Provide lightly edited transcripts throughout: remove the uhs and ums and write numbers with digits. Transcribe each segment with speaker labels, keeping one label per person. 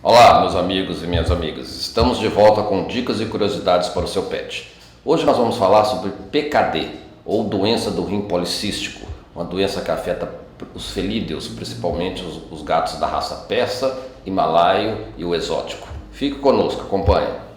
Speaker 1: Olá, meus amigos e minhas amigas. Estamos de volta com dicas e curiosidades para o seu pet. Hoje nós vamos falar sobre PKD, ou doença do rim policístico, uma doença que afeta os felídeos, principalmente os gatos da raça persa, himalaio e o exótico. Fique conosco, acompanhe.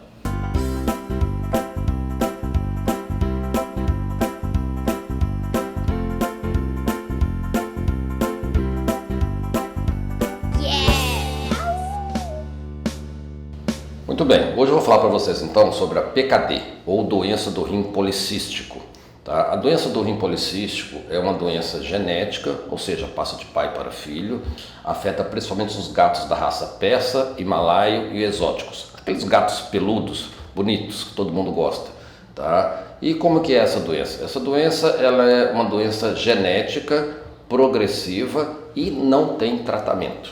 Speaker 1: Muito bem, hoje eu vou falar para vocês então sobre a PKD, ou doença do rim policístico. Tá? A doença do rim policístico é uma doença genética, ou seja, passa de pai para filho, afeta principalmente os gatos da raça persa, himalaio e exóticos, aqueles gatos peludos, bonitos, que todo mundo gosta. Tá? E como que é essa doença? Essa doença ela é uma doença genética, progressiva e não tem tratamento.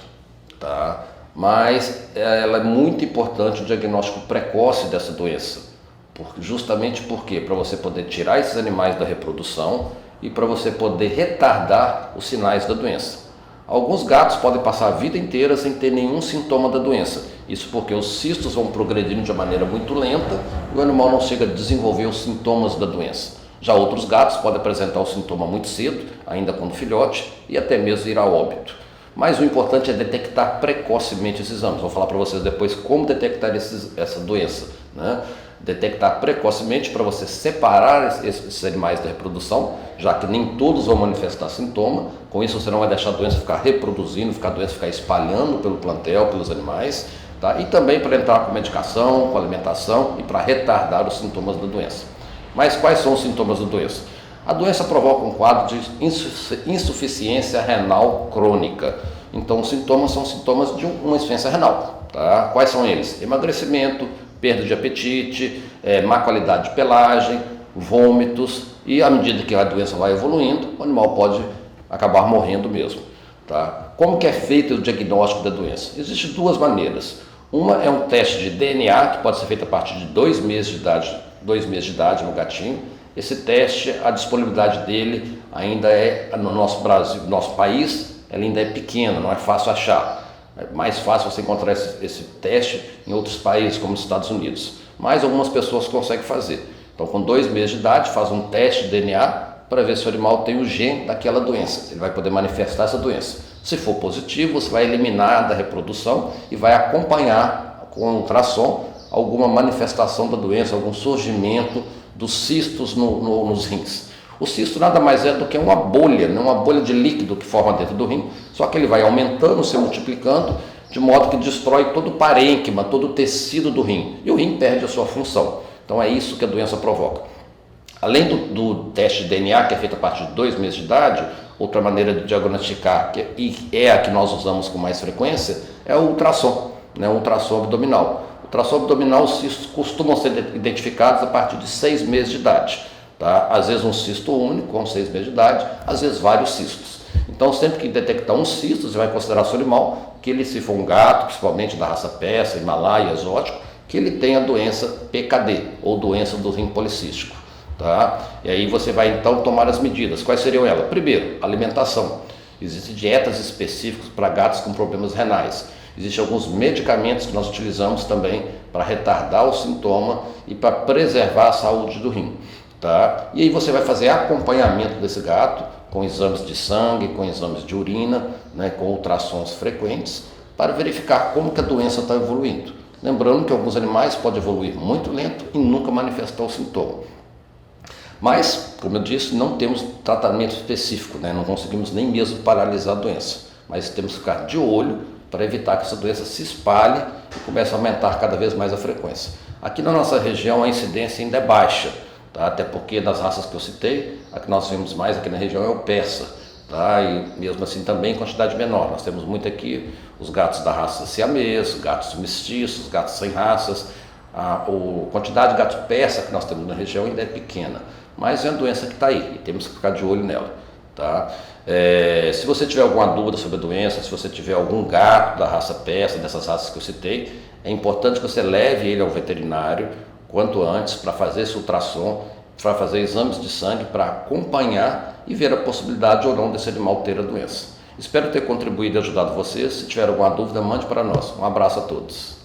Speaker 1: Tá? Mas ela é muito importante o diagnóstico precoce dessa doença, justamente porque para você poder tirar esses animais da reprodução e para você poder retardar os sinais da doença. Alguns gatos podem passar a vida inteira sem ter nenhum sintoma da doença, isso porque os cistos vão progredindo de uma maneira muito lenta e o animal não chega a desenvolver os sintomas da doença. Já outros gatos podem apresentar o sintoma muito cedo, ainda quando filhote, e até mesmo ir a óbito. Mas o importante é detectar precocemente esses exames. Vou falar para vocês depois como detectar essa doença, né? Detectar precocemente para você separar esses animais da reprodução, já que nem todos vão manifestar sintoma. Com isso você não vai deixar a doença ficar reproduzindo, a doença ficar espalhando pelo plantel, pelos animais, tá? E também para entrar com medicação, com alimentação e para retardar os sintomas da doença. Mas quais são os sintomas da doença? A doença provoca um quadro de insuficiência renal crônica. Então, os sintomas são sintomas de uma insuficiência renal. Tá? Quais são eles? Emagrecimento, perda de apetite, má qualidade de pelagem, vômitos, e à medida que a doença vai evoluindo, o animal pode acabar morrendo mesmo. Tá? Como que é feito o diagnóstico da doença? Existem duas maneiras. Uma é um teste de DNA, que pode ser feito a partir de 2 meses de idade no gatinho. Esse teste, a disponibilidade dele ainda é, no nosso Brasil, no nosso país, ela ainda é pequena, não é fácil achar. É mais fácil você encontrar esse teste em outros países, como os Estados Unidos. Mas algumas pessoas conseguem fazer. Então, com 2 meses de idade, faz um teste de DNA para ver se o animal tem o gene daquela doença. Ele vai poder manifestar essa doença. Se for positivo, você vai eliminar da reprodução e vai acompanhar com ultrassom alguma manifestação da doença, algum surgimento dos cistos nos rins. O cisto nada mais é do que uma bolha, uma bolha de líquido que forma dentro do rim, só que ele vai aumentando, se multiplicando, de modo que destrói todo o parênquima, todo o tecido do rim, e o rim perde a sua função. Então é isso que a doença provoca. Além do teste de DNA, que é feito a partir de 2 meses de idade, outra maneira de diagnosticar, e é a que nós usamos com mais frequência, é o ultrassom, o ultrassom abdominal. Ultrassom abdominal, os cistos costumam ser identificados a partir de 6 meses de idade. Tá? Às vezes um cisto único, com 6 meses de idade, às vezes vários cistos. Então, sempre que detectar um cisto, você vai considerar seu animal, que ele, se for um gato, principalmente da raça persa, himalaia, exótico, que ele tem a doença PKD, ou doença do rim policístico. Tá? E aí você vai então tomar as medidas. Quais seriam elas? Primeiro, alimentação. Existem dietas específicas para gatos com problemas renais. Existem alguns medicamentos que nós utilizamos também para retardar o sintoma e para preservar a saúde do rim. Tá? E aí você vai fazer acompanhamento desse gato com exames de sangue, com exames de urina, com ultrassons frequentes, para verificar como que a doença está evoluindo. Lembrando que alguns animais podem evoluir muito lento e nunca manifestar o sintoma. Mas, como eu disse, não temos tratamento específico, não conseguimos nem mesmo paralisar a doença, mas temos que ficar de olho para evitar que essa doença se espalhe e comece a aumentar cada vez mais a frequência. Aqui na nossa região a incidência ainda é baixa, tá? Até porque das raças que eu citei, a que nós vemos mais aqui na região é o persa, tá? E mesmo assim também em quantidade menor. Nós temos muito aqui os gatos da raça siamês, gatos mestiços, gatos sem raças. A quantidade de gato persa que nós temos na região ainda é pequena, mas é uma doença que está aí e temos que ficar de olho nela. Tá? Se você tiver alguma dúvida sobre a doença, se você tiver algum gato da raça persa, dessas raças que eu citei, é importante que você leve ele ao veterinário quanto antes para fazer esse ultrassom, para fazer exames de sangue, para acompanhar e ver a possibilidade ou não desse animal ter a doença. Espero ter contribuído e ajudado vocês. Se tiver alguma dúvida, mande para nós. Um abraço a todos.